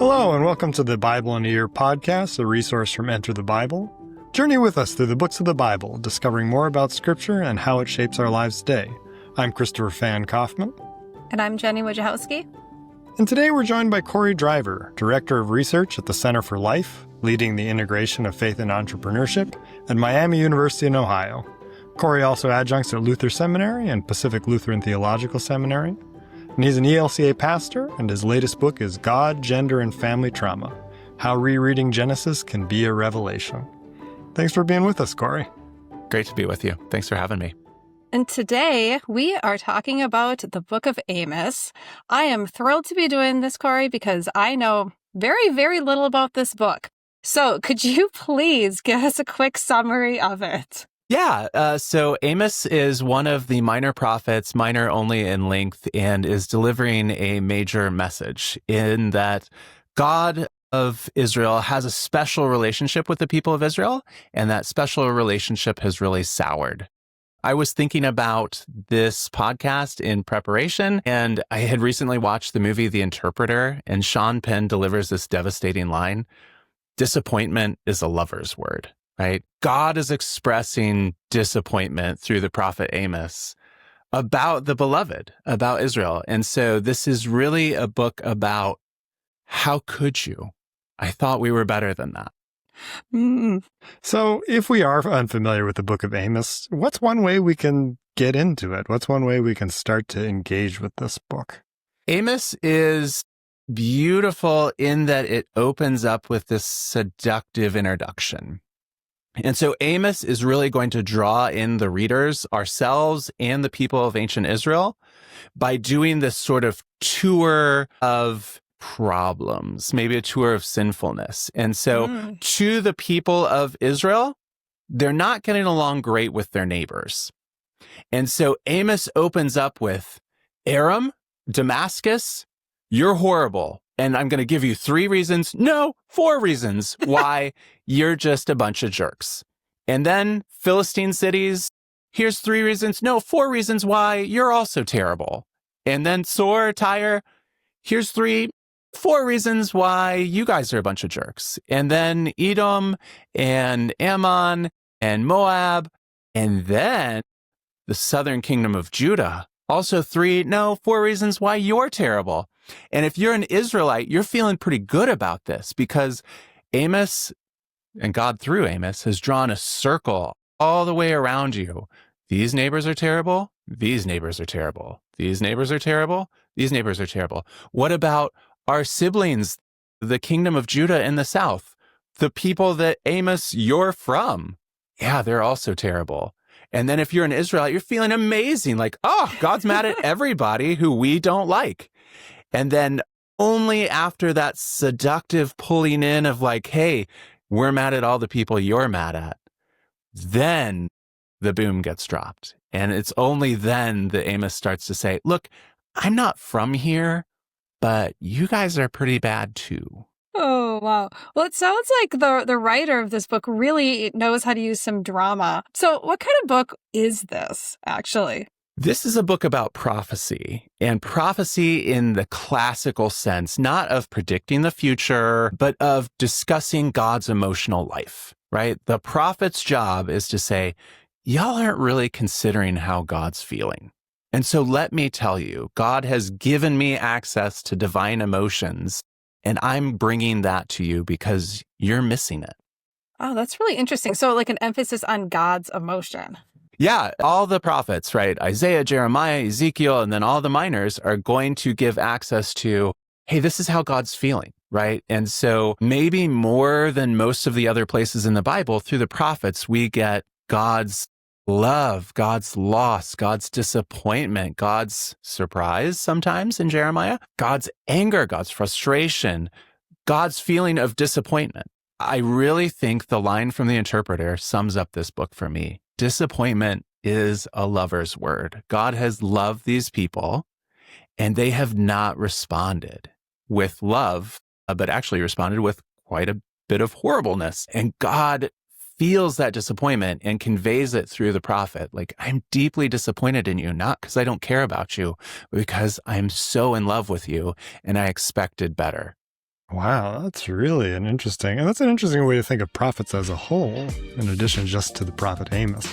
Hello, and welcome to the Bible in a Year podcast, a resource from Enter the Bible. Journey with us through the books of the Bible, discovering more about Scripture and how it shapes our lives today. I'm Kristofer Phan Coffman. And I'm Jenny Wojciechowski. And today we're joined by Cory Driver, Director of Research at the Center for Life, leading the integration of faith and entrepreneurship at Miami University in Ohio. Cory also adjuncts at Luther Seminary and Pacific Lutheran Theological Seminary. And he's an ELCA pastor, and his latest book is God, Gender, and Family Trauma: How Rereading Genesis Can Be a Revelation. Thanks for being with us, Cory. Great to be with you. Thanks for having me. And today we are talking about the book of Amos. I am thrilled to be doing this, Cory, because I know very, very little about this book. So could you please give us a quick summary of it? Yeah, so Amos is one of the minor prophets, minor only in length, and is delivering a major message in that God of Israel has a special relationship with the people of Israel, and that special relationship has really soured. I was thinking about this podcast in preparation, and I had recently watched the movie The Interpreter, and Sean Penn delivers this devastating line: disappointment is a lover's word. Right? God is expressing disappointment through the prophet Amos about the beloved, about Israel. And so this is really a book about how could you? I thought we were better than that. So if we are unfamiliar with the book of Amos, what's one way we can get into it? What's one way we can start to engage with this book? Amos is beautiful in that it opens up with this seductive introduction. And so Amos is really going to draw in the readers, ourselves, and the people of ancient Israel by doing this sort of tour of problems, maybe a tour of sinfulness. And so to the people of Israel, they're not getting along great with their neighbors. And so Amos opens up with, Aram, Damascus, you're horrible. And I'm going to give you 4 reasons why you're just a bunch of jerks. And then Philistine cities, here's 4 reasons why you're also terrible. And then Tyre, here's 4 reasons why you guys are a bunch of jerks. And then Edom and Ammon and Moab. And then the southern kingdom of Judah, also 4 reasons why you're terrible. And if you're an Israelite, you're feeling pretty good about this because Amos, and God through Amos, has drawn a circle all the way around you. These neighbors are terrible. These neighbors are terrible. These neighbors are terrible. These neighbors are terrible. What about our siblings, the kingdom of Judah in the south? The people that Amos, you're from. Yeah, they're also terrible. And then if you're an Israelite, you're feeling amazing. Like, oh, God's mad at everybody who we don't like. And then only after that seductive pulling in of like, hey, we're mad at all the people you're mad at, then the boom gets dropped. And it's only then that Amos starts to say, look, I'm not from here, but you guys are pretty bad too. Oh, wow. Well, it sounds like the writer of this book really knows how to use some drama. So what kind of book is this, actually? This is a book about prophecy, and prophecy in the classical sense, not of predicting the future, but of discussing God's emotional life, right? The prophet's job is to say, y'all aren't really considering how God's feeling. And so let me tell you, God has given me access to divine emotions, and I'm bringing that to you because you're missing it. Oh, that's really interesting. So like an emphasis on God's emotion. Yeah, all the prophets, right? Isaiah, Jeremiah, Ezekiel, and then all the minors are going to give access to, hey, this is how God's feeling, right? And so maybe more than most of the other places in the Bible, through the prophets, we get God's love, God's loss, God's disappointment, God's surprise sometimes in Jeremiah, God's anger, God's frustration, God's feeling of disappointment. I really think the line from The Interpreter sums up this book for me. Disappointment is a lover's word. God has loved these people, and they have not responded with love, but actually responded with quite a bit of horribleness. And God feels that disappointment and conveys it through the prophet. Like, I'm deeply disappointed in you, not because I don't care about you, but because I'm so in love with you and I expected better. Wow, that's really an interesting, and that's an interesting way to think of prophets as a whole, in addition just to the prophet Amos.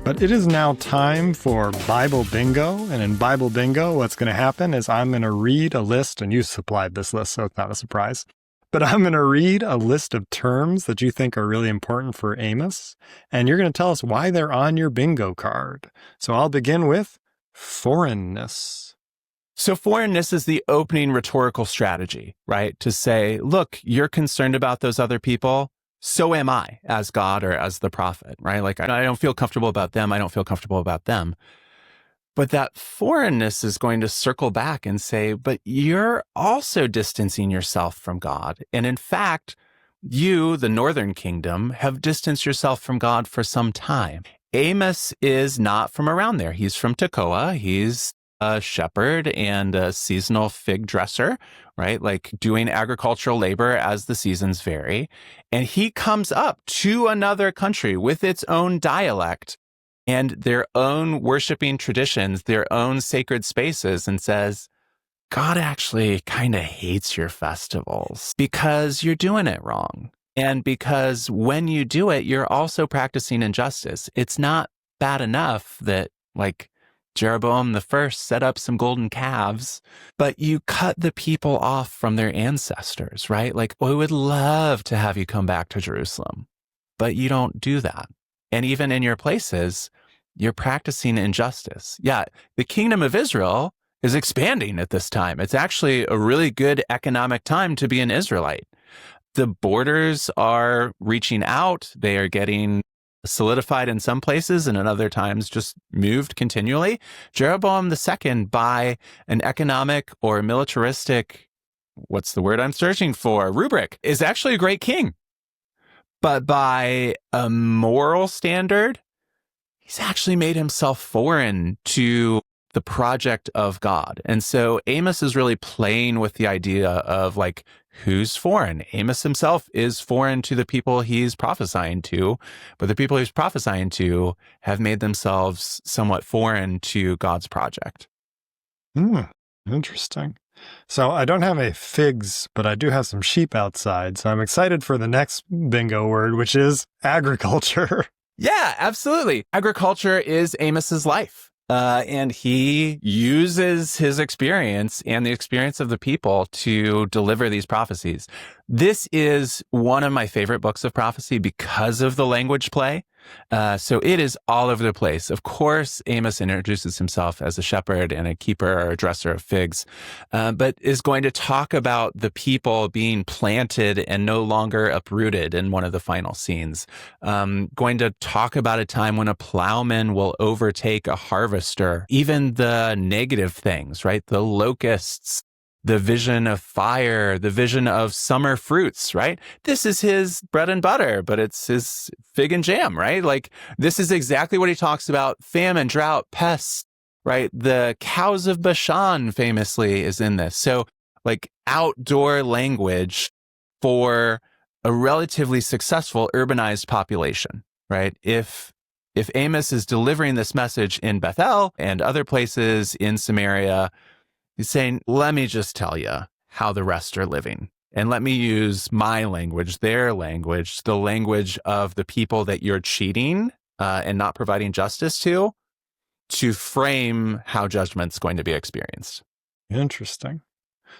But it is now time for Bible Bingo, and in Bible Bingo, what's going to happen is I'm going to read a list, and you supplied this list, so it's not a surprise. But I'm going to read a list of terms that you think are really important for Amos, and you're going to tell us why they're on your bingo card. So I'll begin with foreignness. So foreignness is the opening rhetorical strategy, right? To say, look, you're concerned about those other people. So am I as God or as the prophet, right? Like, I don't feel comfortable about them. I don't feel comfortable about them. But that foreignness is going to circle back and say, but you're also distancing yourself from God. And in fact, you, the northern kingdom, have distanced yourself from God for some time. Amos is not from around there. He's from Tekoa. He's a shepherd and a seasonal fig dresser, right? Like doing agricultural labor as the seasons vary. And he comes up to another country with its own dialect and their own worshiping traditions, their own sacred spaces, and says, God actually kind of hates your festivals because you're doing it wrong. And because when you do it, you're also practicing injustice. It's not bad enough that, like, Jeroboam I set up some golden calves, but you cut the people off from their ancestors, right? Like, we would love to have you come back to Jerusalem, but you don't do that. And even in your places, you're practicing injustice. Yeah, the kingdom of Israel is expanding at this time. It's actually a really good economic time to be an Israelite. The borders are reaching out. They are getting solidified in some places and in other times just moved continually. Jeroboam II, by an economic or militaristic, what's the word I'm searching for, rubric, is actually a great king. But by a moral standard, he's actually made himself foreign to the project of God. And so Amos is really playing with the idea of, like, who's foreign? Amos himself is foreign to the people he's prophesying to, but the people he's prophesying to have made themselves somewhat foreign to God's project. Interesting. So I don't have a figs, but I do have some sheep outside. So I'm excited for the next bingo word, which is agriculture. Yeah, absolutely. Agriculture is Amos's life. And he uses his experience and the experience of the people to deliver these prophecies. This is one of my favorite books of prophecy because of the language play. So it is all over the place. Of course, Amos introduces himself as a shepherd and a keeper or a dresser of figs, but is going to talk about the people being planted and no longer uprooted in one of the final scenes. Going to talk about a time when a plowman will overtake a harvester, even the negative things, right? The locusts, the vision of fire, the vision of summer fruits, right? This is his bread and butter, but it's his fig and jam, right? Like, this is exactly what he talks about. Famine, drought, pests, right? The cows of Bashan famously is in this. So, like, outdoor language for a relatively successful urbanized population, right? If Amos is delivering this message in Bethel and other places in Samaria, he's saying, let me just tell you how the rest are living. And let me use my language, their language, the language of the people that you're cheating and not providing justice to frame how judgment's going to be experienced. Interesting.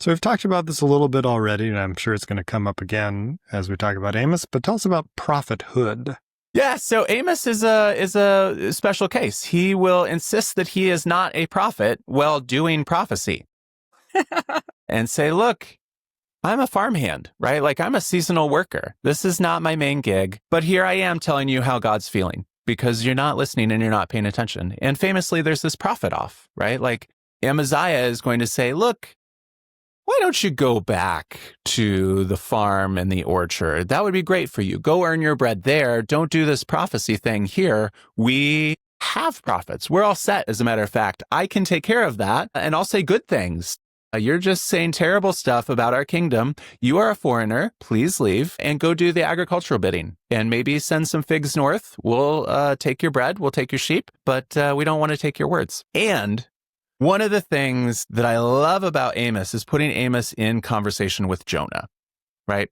So we've talked about this a little bit already, and I'm sure it's going to come up again as we talk about Amos, but tell us about prophethood. Yeah, so Amos is a special case. He will insist that he is not a prophet while doing prophecy and say, look, I'm a farmhand, right? Like, I'm a seasonal worker. This is not my main gig, but here I am telling you how God's feeling because you're not listening and you're not paying attention. And famously, there's this prophet off, right? Like, Amaziah is going to say, look, why don't you go back to the farm and the orchard? That would be great for you. Go earn your bread there. Don't do this prophecy thing here. We have prophets. We're all set, as a matter of fact. I can take care of that, and I'll say good things. You're just saying terrible stuff about our kingdom. You are a foreigner. Please leave and go do the agricultural bidding and maybe send some figs north. We'll take your bread. We'll take your sheep, but we don't want to take your words. And One of the things that I love about Amos is putting Amos in conversation with Jonah, right?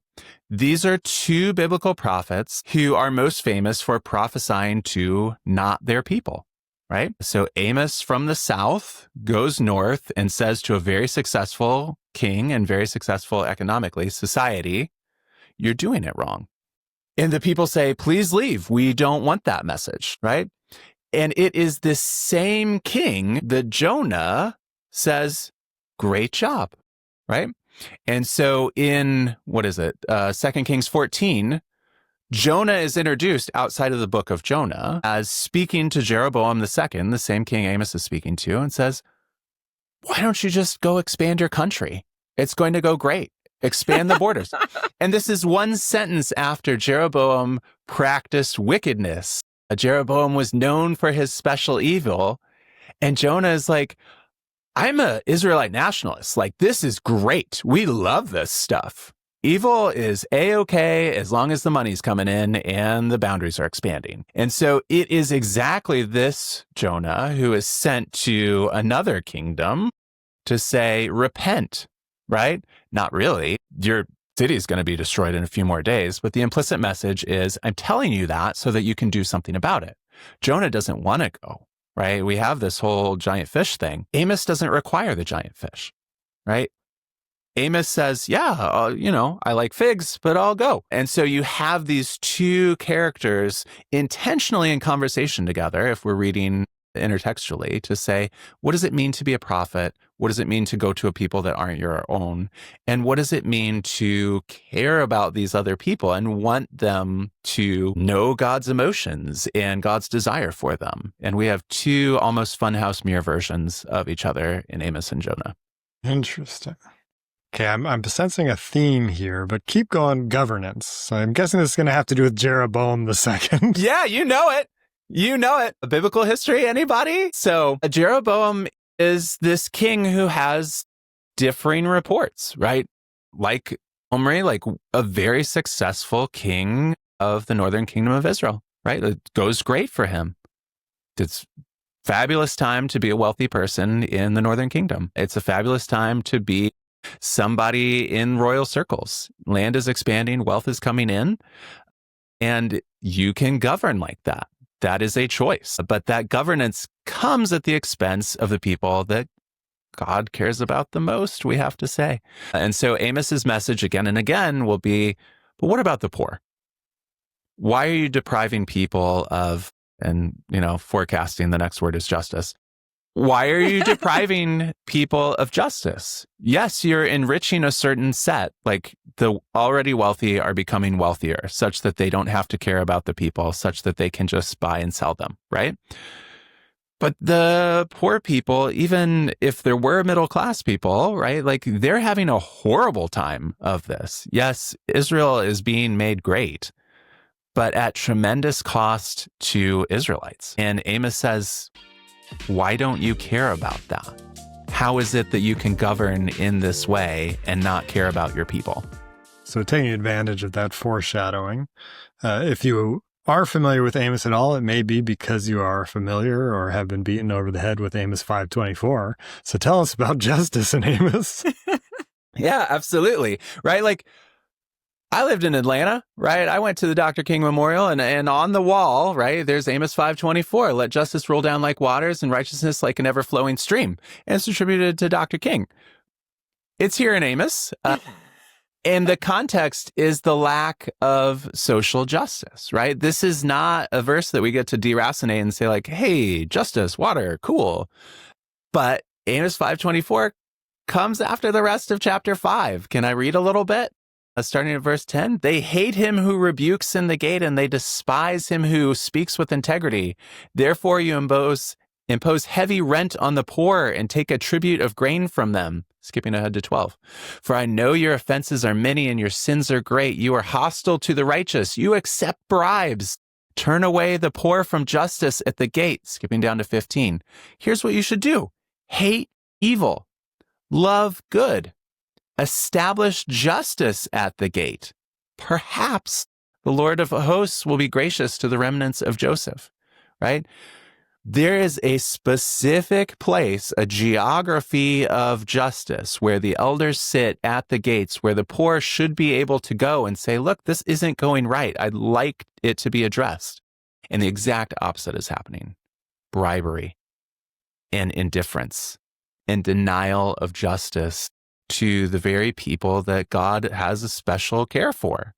These are two biblical prophets who are most famous for prophesying to not their people, right? So Amos from the south goes north and says to a very successful king and very successful economically society, you're doing it wrong. And the people say, please leave. We don't want that message, right? And it is this same king that Jonah says, great job, right? And so in, 2 Kings 14, Jonah is introduced outside of the book of Jonah as speaking to Jeroboam II, the same king Amos is speaking to, and says, why don't you just go expand your country? It's going to go great. Expand the borders. And this is one sentence after Jeroboam practiced wickedness. Jeroboam was known for his special evil. And Jonah is like, I'm an Israelite nationalist. Like, this is great. We love this stuff. Evil is A-okay as long as the money's coming in and the boundaries are expanding. And so it is exactly this Jonah who is sent to another kingdom to say, repent, right? Not really. Your city is going to be destroyed in a few more days. But the implicit message is, I'm telling you that so that you can do something about it. Jonah doesn't want to go, right? We have this whole giant fish thing. Amos doesn't require the giant fish, right? Amos says, yeah, I like figs, but I'll go. And so you have these two characters intentionally in conversation together, if we're reading intertextually, to say, what does it mean to be a prophet? What does it mean to go to a people that aren't your own? And what does it mean to care about these other people and want them to know God's emotions and God's desire for them? And we have two almost funhouse mirror versions of each other in Amos and Jonah. Interesting. Okay, I'm sensing a theme here, but keep going, governance. So I'm guessing this is going to have to do with Jeroboam II. Yeah, you know it. You know it. Biblical history, anybody? So Jeroboam is this king who has differing reports, right? Like Omri, like a very successful king of the northern kingdom of Israel, right? It goes great for him. It's fabulous time to be a wealthy person in the northern kingdom. It's a fabulous time to be somebody in royal circles. Land is expanding, wealth is coming in, and you can govern like that. That is a choice. But that governance comes at the expense of the people that God cares about the most, we have to say. And so Amos's message again and again will be, but what about the poor? Why are you depriving people of, and forecasting, the next word is justice. Why are you depriving people of justice? Yes, you're enriching a certain set, like the already wealthy are becoming wealthier, such that they don't have to care about the people, such that they can just buy and sell them, right? But the poor people, even if there were middle-class people, right, like they're having a horrible time of this. Yes, Israel is being made great, but at tremendous cost to Israelites. And Amos says, why don't you care about that? How is it that you can govern in this way and not care about your people? So taking advantage of that foreshadowing, if you are familiar with Amos at all, it may be because you are familiar or have been beaten over the head with Amos 5:24. So tell us about justice in Amos. Yeah, absolutely. Right? Like, I lived in Atlanta, right? I went to the Dr. King Memorial and on the wall, right, there's Amos 5:24. Let justice roll down like waters and righteousness like an ever-flowing stream. And it's attributed to Dr. King. It's here in Amos. And the context is the lack of social justice, right? This is not a verse that we get to deracinate and say like, hey, justice, water, cool. But Amos 5:24 comes after the rest of chapter 5. Can I read a little bit? Starting at verse 10, they hate him who rebukes in the gate, and they despise him who speaks with integrity. Therefore you impose heavy rent on the poor and take a tribute of grain from them. Skipping ahead to 12. For I know your offenses are many and your sins are great. You are hostile to the righteous. You accept bribes. Turn away the poor from justice at the gate. Skipping down to 15. Here's what you should do. Hate evil. Love good. Establish justice at the gate. Perhaps the Lord of hosts will be gracious to the remnants of Joseph, right? There is a specific place, a geography of justice where the elders sit at the gates, where the poor should be able to go and say, look, this isn't going right. I'd like it to be addressed. And the exact opposite is happening. Bribery and indifference and denial of justice to the very people that God has a special care for.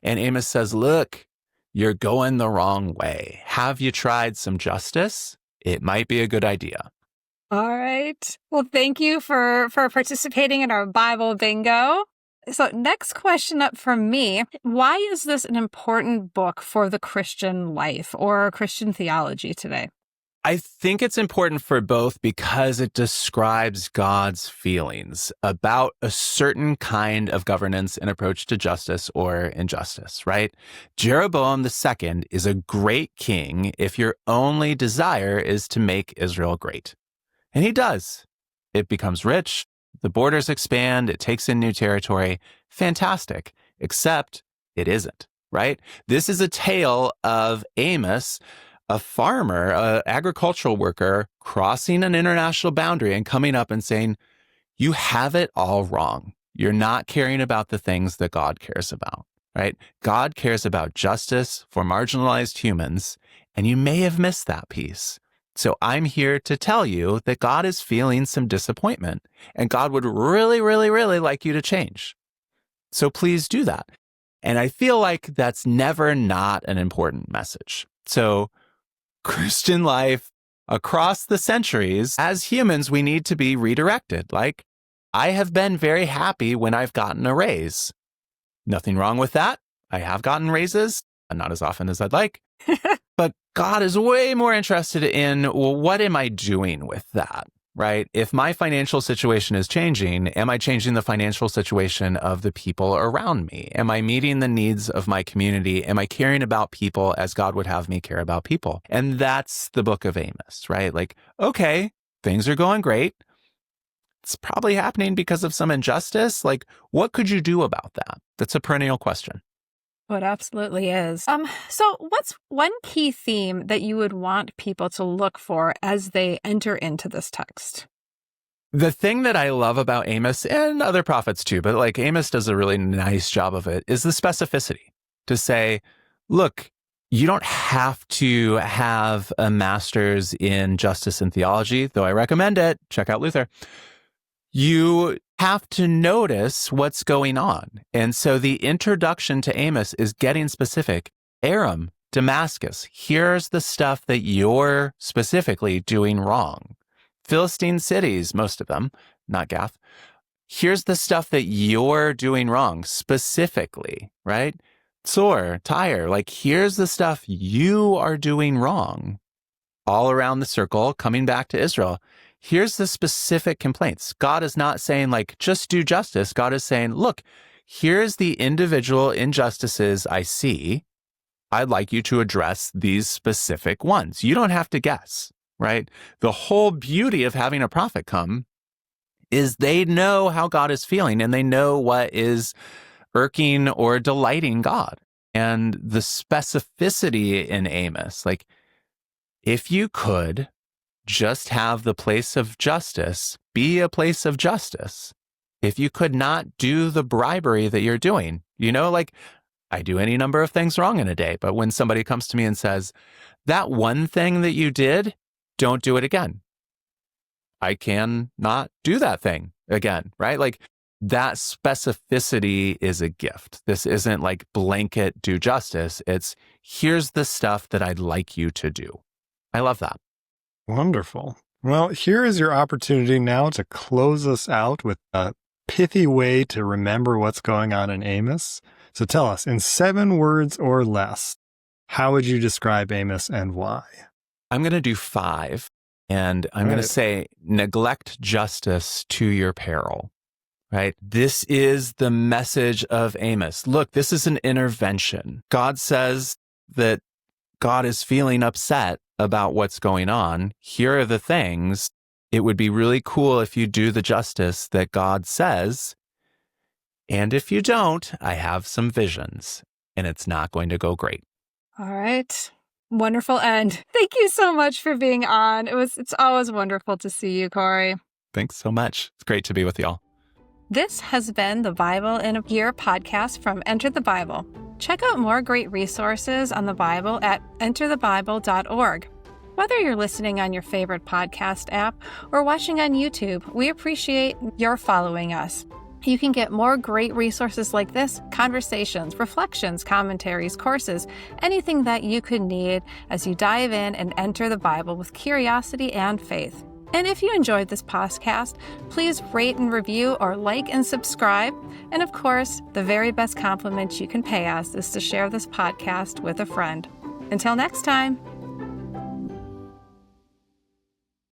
And Amos says, look, you're going the wrong way. Have you tried some justice? It might be a good idea. All right. Well, thank you for participating in our Bible bingo. So next question up from me. Why is this an important book for the Christian life or Christian theology today? I think it's important for both because it describes God's feelings about a certain kind of governance and approach to justice or injustice, right? Jeroboam II is a great king if your only desire is to make Israel great. And he does. It becomes rich, the borders expand, it takes in new territory. Fantastic. Except it isn't, right? This is a tale of Amos, a farmer, an agricultural worker, crossing an international boundary and coming up and saying, you have it all wrong. You're not caring about the things that God cares about, right? God cares about justice for marginalized humans, and you may have missed that piece. So I'm here to tell you that God is feeling some disappointment, and God would really, really, really like you to change. So please do that. And I feel like that's never not an important message. So Christian life across the centuries, as humans, we need to be redirected. Like, I have been very happy when I've gotten a raise. Nothing wrong with that. I have gotten raises, not as often as I'd like. But God is way more interested in, well, what am I doing with that, right? If my financial situation is changing, am I changing the financial situation of the people around me? Am I meeting the needs of my community? Am I caring about people as God would have me care about people? And that's the book of Amos, right? Like, okay, things are going great. It's probably happening because of some injustice. Like, what could you do about that? That's a perennial question. Oh, it absolutely is. So what's one key theme that you would want people to look for as they enter into this text? The thing that I love about Amos and other prophets too, but like Amos does a really nice job of it, is the specificity to say, look, you don't have to have a master's in justice and theology, though I recommend it. Check out Luther. You have to notice what's going on. And so the introduction to Amos is getting specific. Aram, Damascus, here's the stuff that you're specifically doing wrong. Philistine cities, most of them, not Gath. Here's the stuff that you're doing wrong specifically, right? Tsor, Tyre, like here's the stuff you are doing wrong. All around the circle, coming back to Israel. Here's the specific complaints. God is not saying like, just do justice. God is saying, look, here's the individual injustices I see. I'd like you to address these specific ones. You don't have to guess, right? The whole beauty of having a prophet come is they know how God is feeling and they know what is irking or delighting God. And the specificity in Amos, like if you could just have the place of justice be a place of justice. If you could not do the bribery that you're doing, you know, like I do any number of things wrong in a day, but when somebody comes to me and says, that one thing that you did, don't do it again. I can not do that thing again, right? Like that specificity is a gift. This isn't like blanket do justice. It's here's the stuff that I'd like you to do. I love that. Wonderful. Well, here is your opportunity now to close us out with a pithy way to remember what's going on in Amos. So tell us, in 7 words or less, how would you describe Amos and why? I'm going to do 5, and I'm going to say, neglect justice to your peril, right? This is the message of Amos. Look, this is an intervention. God says that God is feeling upset about what's going on. Here are the things. It would be really cool if you do the justice that God says. And if you don't, I have some visions, and it's not going to go great. All right. wonderful end. Thank you so much for being on. It's always wonderful to see you, Cory. Thanks so much. It's great to be with y'all. This has been the Bible in a Year podcast from Enter the Bible. Check out more great resources on the Bible at enterthebible.org. Whether you're listening on your favorite podcast app or watching on YouTube, we appreciate your following us. You can get more great resources like this, conversations, reflections, commentaries, courses, anything that you could need as you dive in and enter the Bible with curiosity and faith. And if you enjoyed this podcast, please rate and review or like and subscribe. And of course, the very best compliment you can pay us is to share this podcast with a friend. Until next time.